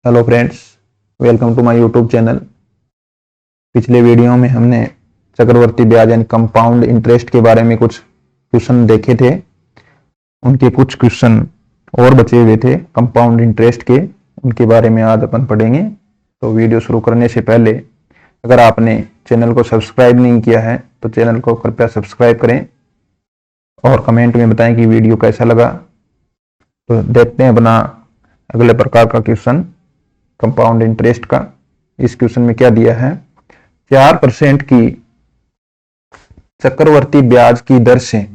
Hello friends, welcome to my YouTube channel. पिछले video में हमने चक्रवर्ती ब्याज यानी कंपाउंड इंटरेस्ट के बारे में कुछ क्वेश्चन देखे थे। उनके कुछ क्वेश्चन और बचे हुए थे कंपाउंड इंटरेस्ट के, उनके बारे में आज अपन पढ़ेंगे। तो वीडियो शुरू करने से पहले अगर आपने चैनल को सब्सक्राइब नहीं किया है तो चैनल को कृपया सब्सक्राइब करें और कमेंट में बताएं कि वीडियो कैसा लगा। तो देखते हैं अपना अगले प्रकार का क्वेश्चन कंपाउंड इंटरेस्ट का। इस क्वेश्चन में क्या दिया है, 4% की चक्रवर्ती ब्याज की दर से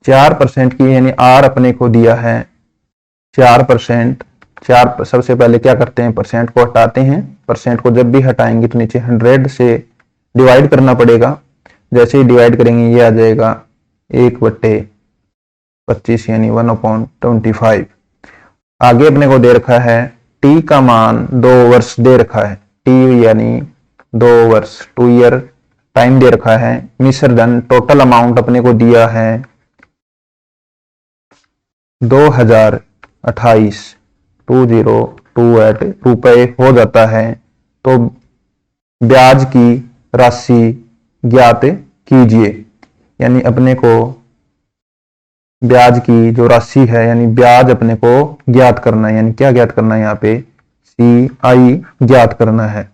4% की यानी आर अपने को दिया है 4%। सबसे पहले क्या करते हैं, परसेंट को हटाते हैं। परसेंट को जब भी हटाएंगे तो नीचे 100 से डिवाइड करना पड़ेगा। जैसे ही डिवाइड करेंगे ये आ जाएगा 1/25 यानी 1/25। आगे अपने को दे रखा है टी का मान 2 वर्ष दे रखा है, टी यानी 2 वर्ष 2 ईयर टाइम दे रखा है। मिश्र धन टोटल अमाउंट अपने को दिया है 2028 रुपए हो जाता है। तो ब्याज की राशि ज्ञात कीजिए, यानी अपने को ब्याज की जो राशि है यानी ब्याज अपने को ज्ञात करना है। यानी क्या ज्ञात करना है, यहाँ पे CI ज्ञात करना है।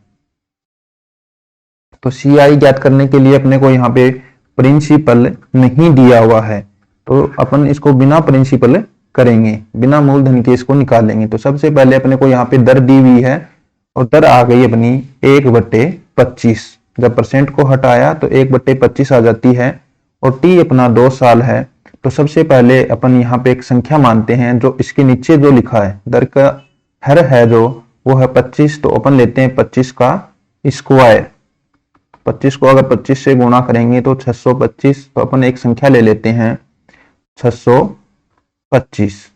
तो CI ज्ञात करने के लिए अपने को यहाँ पे प्रिंसिपल नहीं दिया हुआ है, तो अपन इसको बिना प्रिंसिपल करेंगे, बिना मूलधन के इसको निकालेंगे। तो सबसे पहले अपने को यहाँ पे दर दी हुई है और दर आ गई अपनी 1/25। जब परसेंट को हटाया तो 1/25 आ जाती है और टी अपना 2 साल है। तो सबसे पहले अपन यहाँ पे एक संख्या मानते हैं, जो इसके नीचे जो लिखा है दर का हर है जो वो है 25। तो अपन लेते हैं 25 का स्क्वायर। 25 को अगर 25 से गुणा करेंगे तो 625। तो अपन एक संख्या ले लेते हैं 625।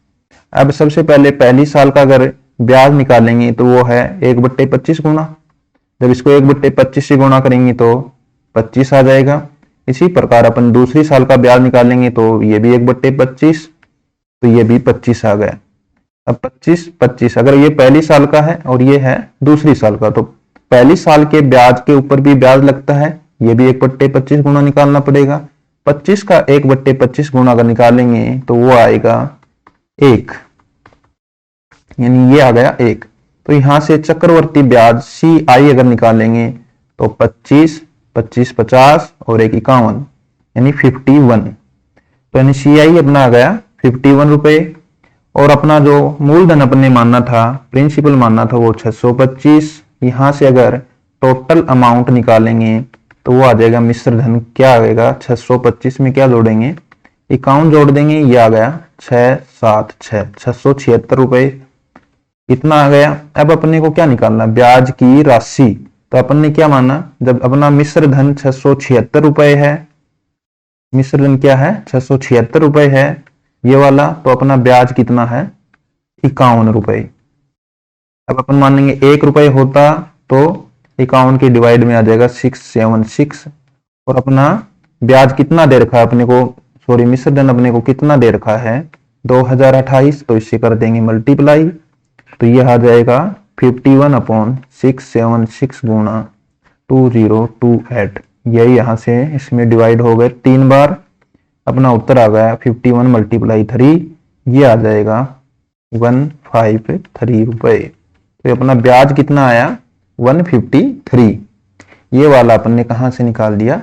अब सबसे पहले पहली साल का अगर ब्याज निकालेंगे तो वो है 1/25 गुणा। जब इसको 1/25 से गुणा करेंगे तो 25 आ जाएगा। इसी प्रकार अपन दूसरी साल का ब्याज निकालेंगे तो ये भी 1/25, तो ये भी 25 आ गया। अब 25 अगर ये पहली साल का है और ये है दूसरी साल का, तो पहली साल के ब्याज के ऊपर भी ब्याज लगता है, ये भी 1/25 गुणा निकालना पड़ेगा। 25 का 1/25 गुणा अगर निकालेंगे तो वो आएगा 1, यानी ये आ गया 1। तो यहां से चक्रवर्ती ब्याज CI अगर निकालेंगे तो 25, 25, 50 और 1 51 यानी 51। तो यानी CI अपना आ गया 51 रुपए। और अपना जो मूलधन अपने मानना था, प्रिंसिपल मानना था, वो 625। यहां से अगर टोटल अमाउंट निकालेंगे तो वो आ जाएगा मिश्र धन। क्या आएगा, 625 में क्या जोड़ेंगे, 51 जोड़ देंगे, ये आ गया 676 676 रुपए, इतना आ गया। अब अपने को क्या निकालना, ब्याज की राशि। तो अपन ने क्या माना, जब अपना मिश्र धन 676 रुपए है, मिश्र धन क्या है 676 रुपए है ये वाला, तो अपना ब्याज कितना है 51 रुपए। अब अपन मानेंगे 1 रुपए होता तो 51 के डिवाइड में आ जाएगा 676। और अपना ब्याज कितना दे रखा है अपने को, सॉरी मिश्र धन अपने को कितना दे रखा है 2028। तो इससे कर देंगे मल्टीप्लाई, तो यह आ जाएगा 51/676 गुणा 2028। यही यहां से इसमें डिवाइड हो गए 3 बार। अपना उत्तर आ गया 51 × 3, ये आ जाएगा 153 रुपए। तो अपना ब्याज कितना आया 153। ये वाला अपन ने कहां से निकाल दिया,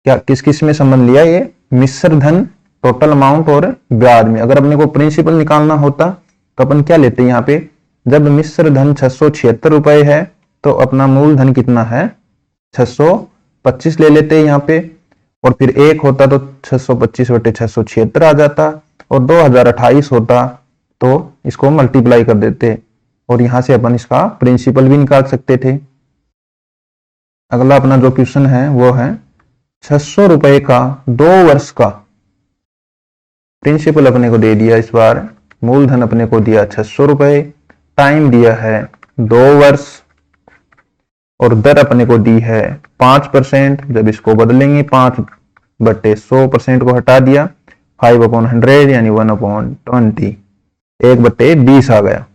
क्या किस किस में संबंध लिया, ये मिश्र धन टोटल अमाउंट और ब्याज में। अगर अपने को प्रिंसिपल निकालना होता तो अपन क्या लेते हैं, यहाँ पे जब मिश्र धन 676 रुपए है तो अपना मूलधन कितना है 625 ले लेते हैं यहाँ पे, और फिर 1 होता तो 625/676 आ जाता, और 2028 होता तो इसको मल्टीप्लाई कर देते और यहां से अपन इसका प्रिंसिपल भी निकाल सकते थे। अगला अपना जो क्वेश्चन है वो है 600 रुपए का 2 वर्ष का प्रिंसिपल अपने को दे दिया। इस बार मूलधन अपने को दिया 600 रुपए, टाइम दिया है 2 वर्ष और दर अपने को दी है 5%। जब इसको बदलेंगे 5/100% को हटा दिया, 5/100 यानी 1/20, 1/20 आ गया।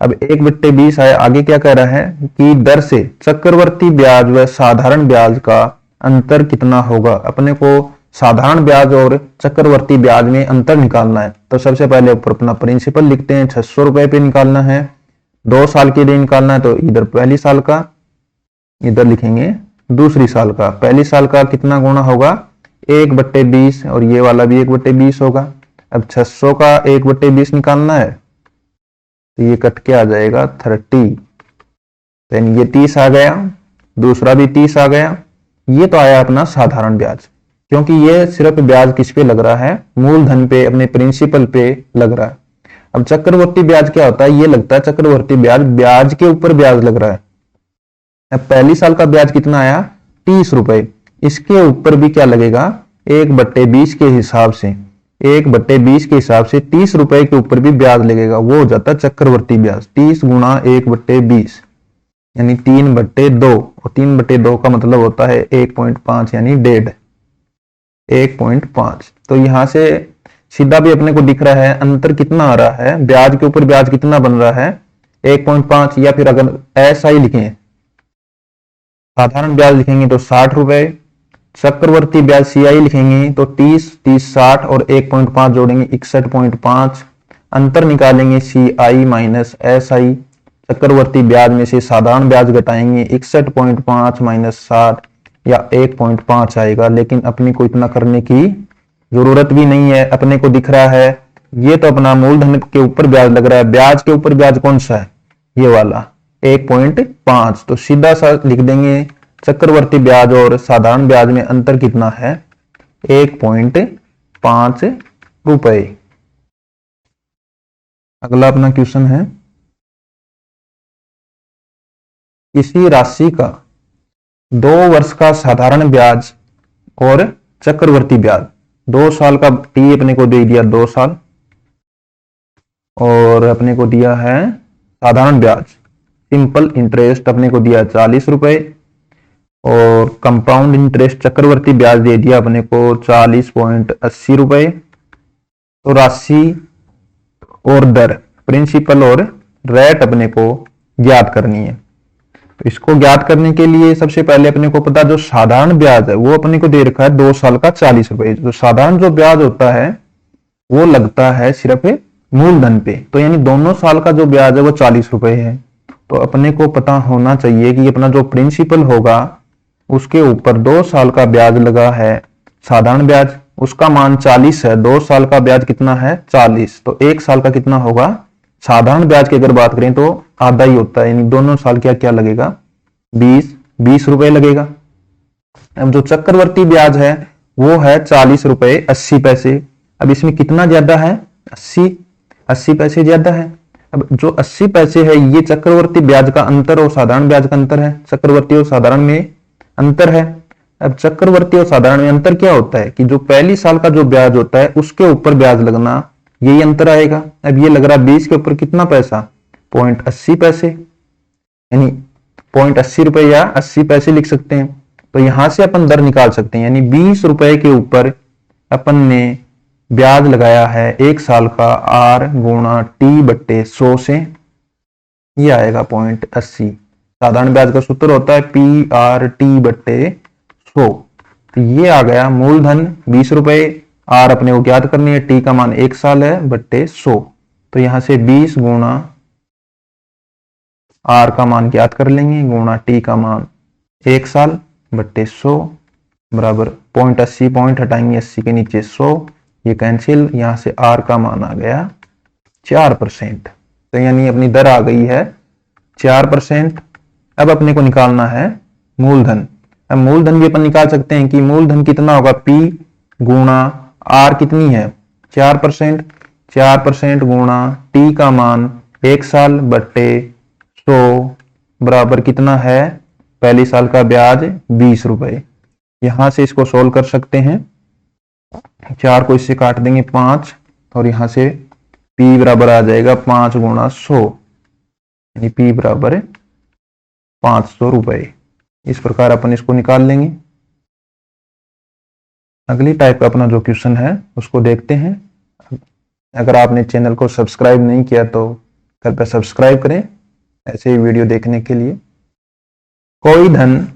अब 1/20 है, आगे क्या कह रहा है कि दर से चक्रवर्ती ब्याज व साधारण ब्याज का अंतर कितना होगा। अपने को साधारण ब्याज और चक्रवर्ती ब्याज में अंतर निकालना है। तो सबसे पहले ऊपर अपना प्रिंसिपल लिखते हैं, 600 रुपए पे निकालना है, 2 साल के लिए निकालना है। तो इधर पहली साल का, इधर लिखेंगे दूसरी साल का। पहली साल का कितना गुणा होगा 1/20 और ये वाला भी 1/20 होगा। अब 600 का 1/20 निकालना है तो ये कट के आ जाएगा 30, यानी ये 30 आ गया, दूसरा भी 30 आ गया। ये तो आया अपना साधारण ब्याज, क्योंकि ये सिर्फ ब्याज किस पे लग रहा है, मूलधन पे, अपने प्रिंसिपल पे लग रहा है। अब चक्रवर्ती ब्याज क्या होता है, ये लगता है चक्रवर्ती ब्याज ब्याज के ऊपर ब्याज लग रहा है। अब पहली साल का ब्याज कितना आया 30 रुपए, इसके ऊपर भी क्या लगेगा 1/20 के हिसाब से, 1/20 के हिसाब से 30 रुपए के ऊपर भी ब्याज लगेगा। वो हो जाता है चक्रवर्ती ब्याज। 30 गुणा 1/20 यानी 3/2, और 3/2 का मतलब होता है 1.5 यानी 1.5। तो यहां से सीधा भी अपने को दिख रहा है अंतर कितना आ रहा है, ब्याज के ऊपर ब्याज कितना बन रहा है 1.5। या फिर अगर ऐसा ही लिखें, साधारण ब्याज लिखेंगे तो 60 रुपए, चक्रवर्ती ब्याज CI लिखेंगे तो 30, 30, 60 और 1.5 जोड़ेंगे 61.5। अंतर निकालेंगे CI माइनस SI, चक्रवर्ती ब्याज में से साधारण ब्याज घटाएंगे 61.5 माइनस 60 या 1.5 आएगा। लेकिन अपने को इतना करने की जरूरत भी नहीं है, अपने को दिख रहा है ये तो अपना मूलधन के ऊपर ब्याज लग रहा है। ब्याज के ऊपर ब्याज कौन सा है, ये वाला 1.5। तो सीधा सा लिख देंगे चक्रवर्ती ब्याज और साधारण ब्याज में अंतर कितना है 1.5 रुपए। अगला अपना क्वेश्चन है, किसी राशि का 2 वर्ष का साधारण ब्याज और चक्रवर्ती ब्याज, 2 साल का T अपने को दे दिया 2 साल, और अपने को दिया है साधारण ब्याज सिंपल इंटरेस्ट अपने को दिया 40 रुपए, और कंपाउंड इंटरेस्ट चक्रवर्ती ब्याज दे दिया अपने को 40.80 रुपए। तो राशि और दर, प्रिंसिपल और रेट अपने को ज्ञात करनी है। तो इसको ज्ञात करने के लिए सबसे पहले अपने को पता, जो साधारण ब्याज है वो अपने को दे रखा है 2 साल का 40 रुपए। जो साधारण जो ब्याज होता है वो लगता है सिर्फ मूलधन पे, तो यानी दोनों साल का जो ब्याज है वो 40 रुपए है। तो अपने को पता होना चाहिए कि अपना जो प्रिंसिपल होगा उसके ऊपर 2 साल का ब्याज लगा है साधारण ब्याज, उसका मान 40 है। 2 साल का ब्याज कितना है 40, तो 1 साल का कितना होगा साधारण ब्याज की अगर बात करें तो आधा ही होता है, यानी दोनों साल क्या क्या लगेगा 20 रुपए लगेगा। अब जो चक्रवर्ती ब्याज है वो है 40 रुपए 80 पैसे। अब इसमें कितना ज्यादा है 80 पैसे ज्यादा है। अब जो 80 पैसे है ये चक्रवर्ती ब्याज का अंतर और साधारण ब्याज का अंतर है, चक्रवर्ती और साधारण में अंतर है। अब चक्रवर्ती और साधारण में अंतर क्या होता है कि जो पहली साल का जो ब्याज होता है उसके ऊपर ब्याज लगना, यही अंतर आएगा। अब ये लग रहा है 20 के ऊपर कितना पैसा 0.80 पैसे, यानी 0.80 रुपए या 80 पैसे लिख सकते हैं। तो यहां से अपन दर निकाल सकते हैं, यानी 20 रुपए के ऊपर अपन ने ब्याज लगाया है 1 साल का R गुणा T/100 से, ये आएगा 0.80। साधारण ब्याज का सूत्र होता है PRT/100। तो ये आ गया मूलधन 20 रुपए, R अपने को ज्ञात करनी है, T का मान 1 साल है बट्टे 100। तो यहां से 20 गुणा R का मान ज्ञात कर लेंगे गुणा T का मान 1 साल बट्टे 100 बराबर 0.80, पॉइंट हटाएंगे 80 के नीचे 100, ये कैंसिल, यहां से R का मान आ गया 4%। तो यानी अपनी दर आ गई है 4%। अब अपने को निकालना है मूलधन। अब मूलधन भी अपन निकाल सकते हैं कि मूलधन कितना होगा P गुणा R कितनी है 4%, 4% गुणा T का मान 1 साल बट्टे 100 बराबर कितना है, पहली साल का ब्याज 20 रुपए। यहां से इसको सोल्व कर सकते हैं, 4 को इससे काट देंगे 5, और यहां से P बराबर आ जाएगा 5 गुणा 100, यानी P बराबर 500 रुपए। इस प्रकार अपन इसको निकाल लेंगे। अगली टाइप का अपना जो क्वेश्चन है उसको देखते हैं। अगर आपने चैनल को सब्सक्राइब नहीं किया तो कृपया सब्सक्राइब करें ऐसे ही वीडियो देखने के लिए। कोई धन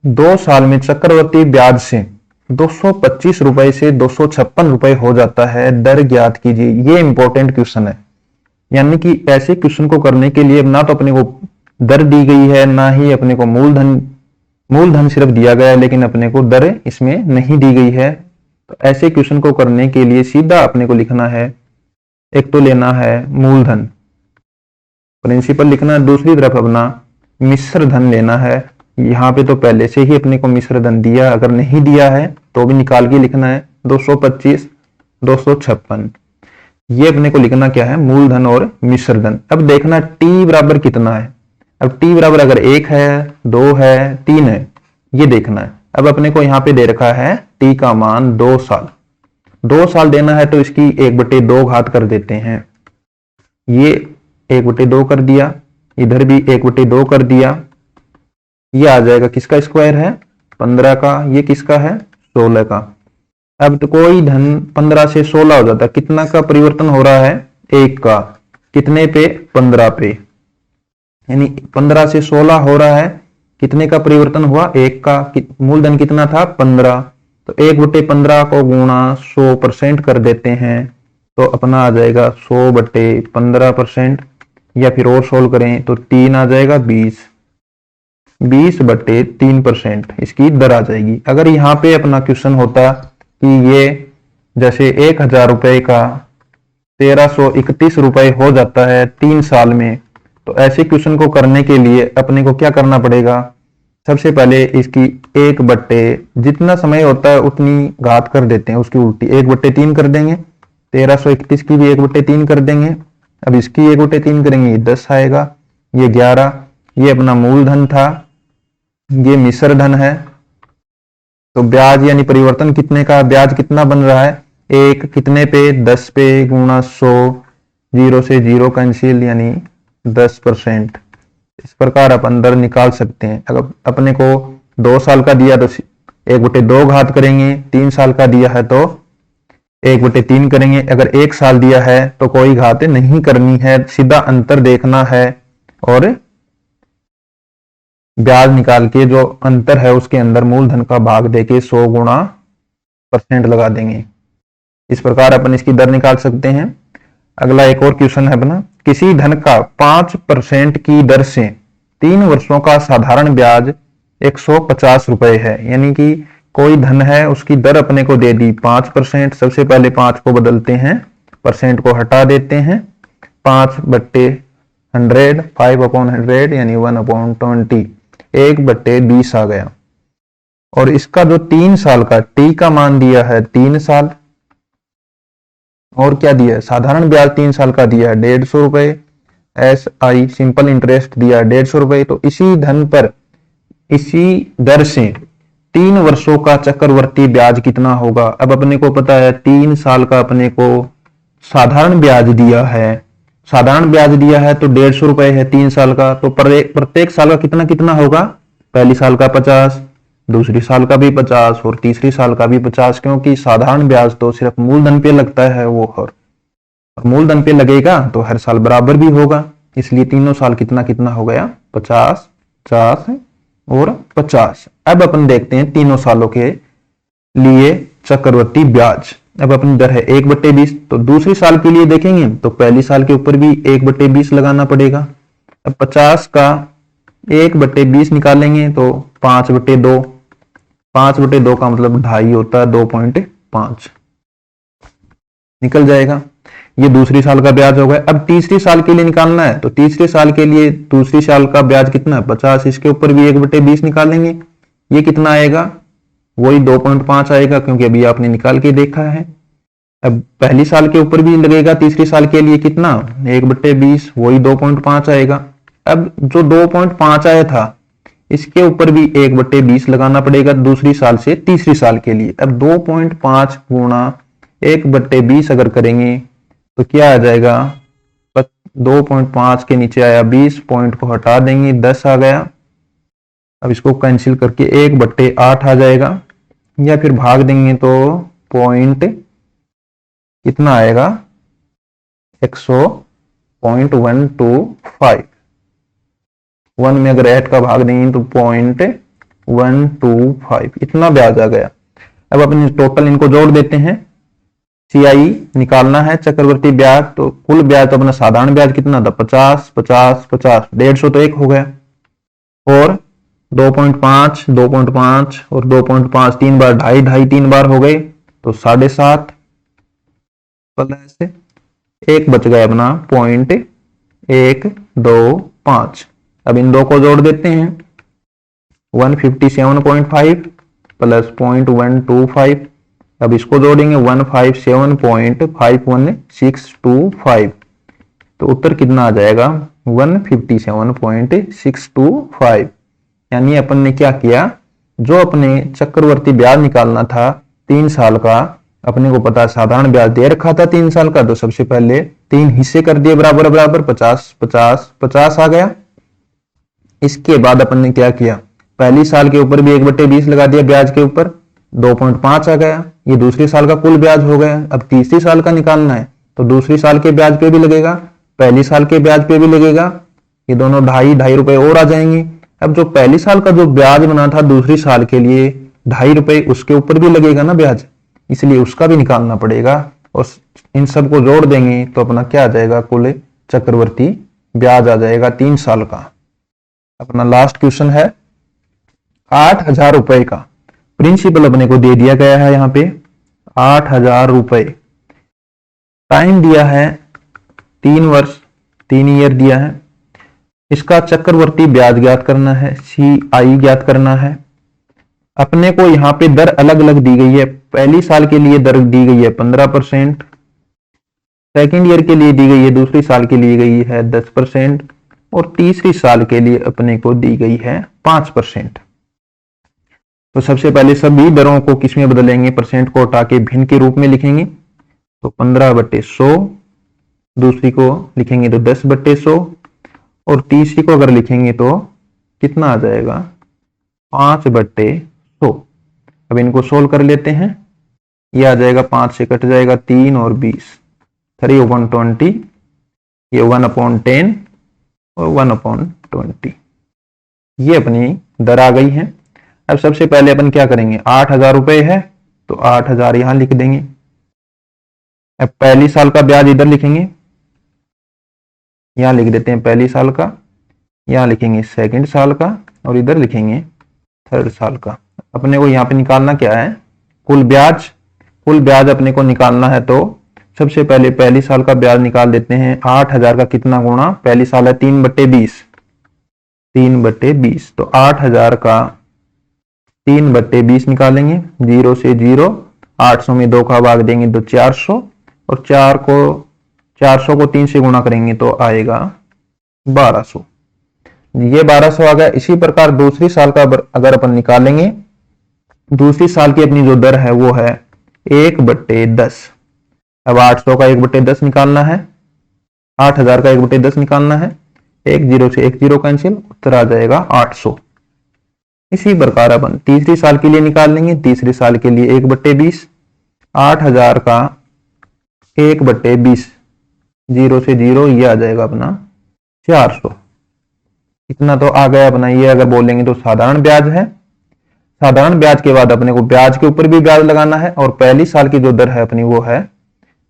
2 साल में चक्रवर्ती ब्याज से 225 रुपए से 256 रुपए हो जाता है, दर ज्ञात कीजिए। ये इंपॉर्टेंट क्वेश्चन है, यानी कि ऐसे क्वेश्चन को करने के लिए ना तो अपने को दर दी गई है, ना ही अपने को मूलधन सिर्फ दिया गया है, लेकिन अपने को दर इसमें नहीं दी गई है। तो ऐसे क्वेश्चन को करने के लिए सीधा अपने को लिखना है, एक तो लेना है मूलधन, प्रिंसिपल लिखना है, दूसरी तरफ अपना मिश्र धन लेना है। यहाँ पे तो पहले से ही अपने को मिश्र धन दिया, अगर नहीं दिया है तो भी निकाल के लिखना है 225 256। ये अपने को लिखना क्या है, मूलधन और मिश्र धन। अब देखना टी बराबर कितना है। अब टी बराबर अगर 1 है, 2 है, 3 है, ये देखना है। अब अपने को यहाँ पे दे रखा है टी का मान 2 साल। 2 साल देना है तो इसकी 1/2 घात कर देते हैं। ये 1/2 कर दिया, इधर भी 1/2 कर दिया। ये आ जाएगा किसका स्क्वायर है, 15 का। ये किसका है, 16 का। अब तो कोई धन 15 से 16 हो जाता है, कितना का परिवर्तन हो रहा है, 1 का। कितने पे, 15 पे, यानी 15 से 16 हो रहा है, कितने का परिवर्तन हुआ, 1 का। मूलधन कितना था, 15। तो 1/15 को गुणा 100% कर देते हैं, तो अपना आ जाएगा 100/15%। या फिर और सोल्व करें तो 3 आ जाएगा 20/3% इसकी दर आ जाएगी। अगर यहाँ पे अपना क्वेश्चन होता कि ये जैसे 1000 रुपए का 1331 रुपए हो जाता है 3 साल में, तो ऐसे क्वेश्चन को करने के लिए अपने को क्या करना पड़ेगा, सबसे पहले इसकी 1/, जितना समय होता है उतनी घात कर देते हैं, उसकी उल्टी 1/3 कर देंगे। 1331 की भी 1/3 कर देंगे। अब इसकी 1/3 करेंगे, 10 आएगा, ये 11। ये अपना मूलधन था, ये मिश्र धन है। तो ब्याज यानी परिवर्तन कितने का, ब्याज कितना बन रहा है, 1 कितने पे, 10 पे, गुणा 100, 0 से 0 कैंसिल, यानी 10%। इस प्रकार अपन दर निकाल सकते हैं। अगर अपने को 2 साल का दिया तो 1/2 घात करेंगे, 3 साल का दिया है तो 1/3 करेंगे। अगर 1 साल दिया है तो कोई घात नहीं करनी है, सीधा अंतर देखना है और ब्याज निकाल के जो अंतर है उसके अंदर मूलधन का भाग देके 100 गुणा % लगा देंगे। इस प्रकार अपन इसकी दर निकाल सकते हैं। अगला एक और क्वेश्चन है अपना, किसी धन का 5% की दर से 3 वर्षों का साधारण ब्याज 150 रुपए है। यानी कि कोई धन है, उसकी दर अपने को दे दी 5%। सबसे पहले 5 को बदलते हैं, परसेंट को हटा देते हैं, 5/100, 5/100 यानी 1/20, 1/20 आ गया। और इसका जो 3 साल का टी का मान दिया है 3 साल, और क्या दिया है, साधारण ब्याज 3 साल का दिया है 150 रुपए, SI सिंपल इंटरेस्ट दिया 150 रुपए। तो इसी धन पर इसी दर से 3 वर्षों का चक्रवर्ती ब्याज कितना होगा। अब अपने को पता है 3 साल का अपने को साधारण ब्याज दिया है, साधारण ब्याज दिया है तो 150 रुपए है 3 साल का। तो प्रत्येक साल का कितना कितना होगा, पहली साल का 50, दूसरी साल का भी 50 और तीसरी साल का भी 50, क्योंकि साधारण ब्याज तो सिर्फ मूलधन पे लगता है, वो और मूलधन पे लगेगा तो हर साल बराबर भी होगा। इसलिए तीनों साल कितना कितना हो गया, 50, 50 और 50। अब अपन देखते हैं तीनों सालों के लिए चक्रवर्ती ब्याज। अब अपनी दर है 1/20, तो दूसरी साल के लिए देखेंगे तो पहली साल के ऊपर भी 1/20 लगाना पड़ेगा। अब 50 का 1/20 निकालेंगे तो 5/2, 5/2 का मतलब 2.5 होता है, 2.5 निकल जाएगा। ये दूसरी साल का ब्याज हो गया। अब तीसरी साल के लिए निकालना है, तो तीसरे साल के लिए दूसरी साल का ब्याज कितना है, 50, इसके ऊपर भी 1/20 निकालेंगे। ये कितना आएगा, वही 2.5 आएगा, क्योंकि अभी आपने निकाल के देखा है। अब पहली साल के ऊपर भी लगेगा, तीसरी साल के लिए कितना, 1/20, वही 2.5 आएगा। अब जो 2.5 आया था इसके ऊपर भी 1/20 लगाना पड़ेगा दूसरी साल से तीसरी साल के लिए। अब 2.5 गुणा 1/20 अगर करेंगे तो क्या आ जाएगा, 2.5 के नीचे आया 20, पॉइंट को हटा देंगे, 10 आ गया। अब इसको कैंसिल करके 1/8 आ जाएगा, या फिर भाग देंगे तो पॉइंट कितना आएगा, 150 0.125। 1 में अगर 8 का भाग देंगे तो 0.125 इतना ब्याज आ गया। अब अपने टोटल इनको जोड़ देते हैं। CI निकालना है चक्रवर्ती ब्याज, तो कुल ब्याज तो अपना साधारण ब्याज कितना था 50 50 50, 150 तो एक हो गया, और 2.5 2.5 और 2.5 तीन बार, 2.5 2.5 तीन बार हो गए, तो 7.5 प्लस एक बच गया अपना 0.125। अब इन दो को जोड़ देते हैं। 157.5 प्लस 0.125, अब इसको जोड़ेंगे 157.51625, तो उत्तर कितना आ जाएगा 157.625। यानी अपन ने क्या किया, जो अपने चक्रवर्ती ब्याज निकालना था 3 साल का, अपने को पता साधारण ब्याज दे रखा था 3 साल का, तो सबसे पहले 3 हिस्से कर दिए बराबर बराबर, 50 50 50 आ गया। इसके बाद अपन ने क्या किया, पहली साल के ऊपर भी 1/20 लगा दिया ब्याज के ऊपर, 2.5 आ गया, ये दूसरी साल का कुल ब्याज हो गया। अब तीसरी साल का निकालना है तो दूसरी साल के ब्याज पे भी लगेगा, पहली साल के ब्याज पे भी लगेगा, ये दोनों 2.5 रुपए और आ जाएंगे। अब जो पहली साल का जो ब्याज बना था दूसरी साल के लिए 2.5 रुपए, उसके ऊपर भी लगेगा ना ब्याज, इसलिए उसका भी निकालना पड़ेगा, और इन सबको जोड़ देंगे तो अपना क्या आ जाएगा, कुल चक्रवर्ती ब्याज आ जाएगा 3 साल का। अपना लास्ट क्वेश्चन है 8,000 रुपए का प्रिंसिपल अपने को दे दिया गया है, यहाँ पे 8,000 रुपए, टाइम दिया है 3 वर्ष, 3 ईयर दिया है, इसका चक्रवर्ती ब्याज ज्ञात करना है, CI ज्ञात करना है। अपने को यहाँ पे दर अलग अलग दी गई है, पहली साल के लिए दर दी गई है 15%, सेकेंड ईयर के लिए दी गई है, दूसरी साल के लिए गई है 10%, और तीसरी साल के लिए अपने को दी गई है 5%। तो सबसे पहले सभी दरों को किस में बदलेंगे, परसेंट को हटा के भिन्न के रूप में लिखेंगे, तो 15/100, दूसरी को लिखेंगे तो 10/100, और तीसरी को अगर लिखेंगे तो कितना आ जाएगा 5/100। अब इनको सोल्व कर लेते हैं, ये आ जाएगा 5 से कट जाएगा 3 और 20, 3/20, ये 1/10 और 1/20, ये अपनी दर आ गई है। अब सबसे पहले अपन क्या करेंगे, 8,000 रुपए है तो 8,000 यहां लिख देंगे। अब पहली साल का ब्याज इधर लिखेंगे, यहां लिख देते हैं पहली साल का, यहां लिखेंगे सेकंड साल का, और इधर लिखेंगे थर्ड साल का। अपने को यहाँ पे निकालना क्या है, कुल ब्याज। कुल ब्याज अपने को निकालना है तो सबसे पहले पहली साल का ब्याज निकाल देते हैं। 8,000 का कितना गुणा, पहली साल है 3/20, 3/20, तो 8,000 का 3/20 निकालेंगे, 0 से 0, 800 में 2 का भाग देंगे तो 400, और 400 को 3 से गुणा करेंगे तो आएगा 1200, ये 1200 आ गया। इसी प्रकार दूसरी साल का अगर अपन निकालेंगे, दूसरी साल की अपनी जो दर है वो है 1/10। अब 800 का 1/10 निकालना है, 8,000 का 1/10 निकालना है, 1 0 से 1 0 कैंसिल, उत्तर आ जाएगा 800। इसी प्रकार अपन तीसरी साल के लिए निकाल लेंगे, तीसरी साल के लिए 1/20, 8,000 का 1/20, 0 से 0, ये आ जाएगा अपना 400। इतना तो आ गया अपना। ये अगर बोलेंगे तो साधारण ब्याज है। साधारण ब्याज के बाद अपने को ब्याज के ऊपर भी ब्याज लगाना है, और पहली साल की जो दर है अपनी वो है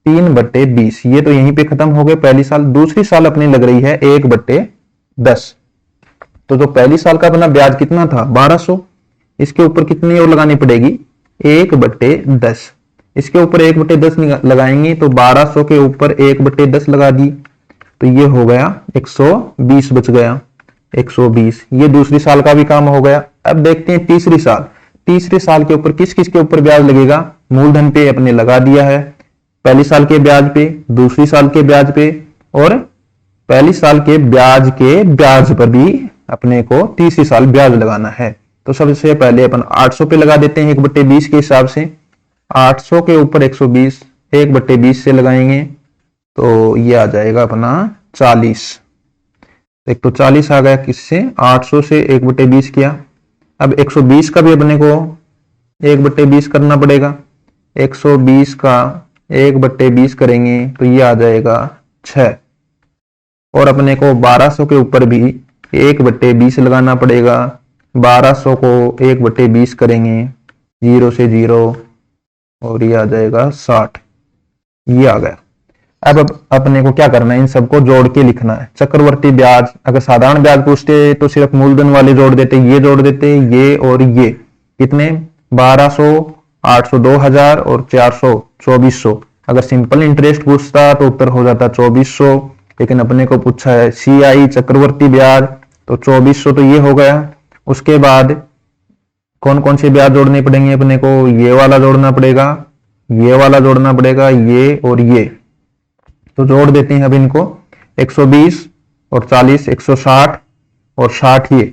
3/20, ये तो यहीं पे खत्म हो गए पहली साल। दूसरी साल अपनी लग रही है 1/10, तो जो पहली साल का अपना ब्याज कितना था 1200, इसके ऊपर कितनी और लगानी पड़ेगी 1/10, इसके ऊपर 1/10 लगाएंगे तो 1200 के ऊपर 1/10 लगा दी, तो ये हो गया 120 बच गया, 120। ये दूसरी साल का भी काम हो गया। अब देखते हैं तीसरी साल। तीसरे साल के ऊपर किस किस के ऊपर ब्याज लगेगा, मूलधन पे अपने लगा दिया है, पहली साल के ब्याज पे, दूसरी साल के ब्याज पे, और पहली साल के ब्याज पर भी अपने को तीसरी साल ब्याज लगाना है। तो सबसे पहले अपन 800 पे लगा देते हैं 1/20 के हिसाब से, 800 के ऊपर 120, 1/20 से लगाएंगे तो ये आ जाएगा अपना 40। एक तो 40 आ गया किससे, 800 से 1/20 किया। अब 120 का भी अपने को 1/20 करना पड़ेगा, 120 का 1/20 करेंगे तो ये आ जाएगा 6। और अपने को 1200 के ऊपर भी 1/20 लगाना पड़ेगा। 1200 को 1/20 करेंगे, 0 से 0 और ये आ जाएगा 60। ये आ गया। अब अपने को क्या करना है, इन सबको जोड़ के लिखना है। चक्रवर्ती ब्याज, अगर साधारण ब्याज पूछते तो सिर्फ मूलधन वाले जोड़ देते, ये जोड़ देते, ये और ये कितने 1200, 800 2000 और 400 2400। अगर सिंपल इंटरेस्ट पूछता तो उत्तर हो जाता 2400, लेकिन अपने को पूछा है CI चक्रवर्ती ब्याज, तो 2400 तो ये हो गया। उसके बाद कौन कौन से ब्याज जोड़ने पड़ेंगे अपने को, ये वाला जोड़ना पड़ेगा, ये वाला जोड़ना पड़ेगा, ये और ये। तो जोड़ देते हैं अब इनको, 120 और 40 160 और 60 ये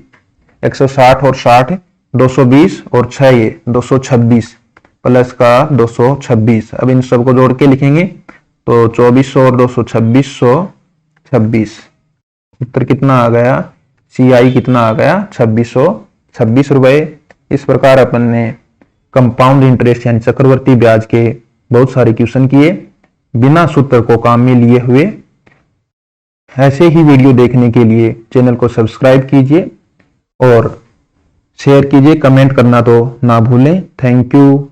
160 और 60 220 और 6 ये 226 प्लस का 226। अब इन सबको जोड़ के लिखेंगे तो 2400 और 226 126। उत्तर कितना आ गया, CI कितना आ गया 2626 रुपए। इस प्रकार अपन ने कंपाउंड इंटरेस्ट यानी चक्रवर्ती ब्याज के बहुत सारे क्वेश्चन किए बिना सूत्र को काम में लिए हुए। ऐसे ही वीडियो देखने के लिए चैनल को सब्सक्राइब कीजिए और शेयर कीजिए, कमेंट करना तो ना भूलें। Thank you.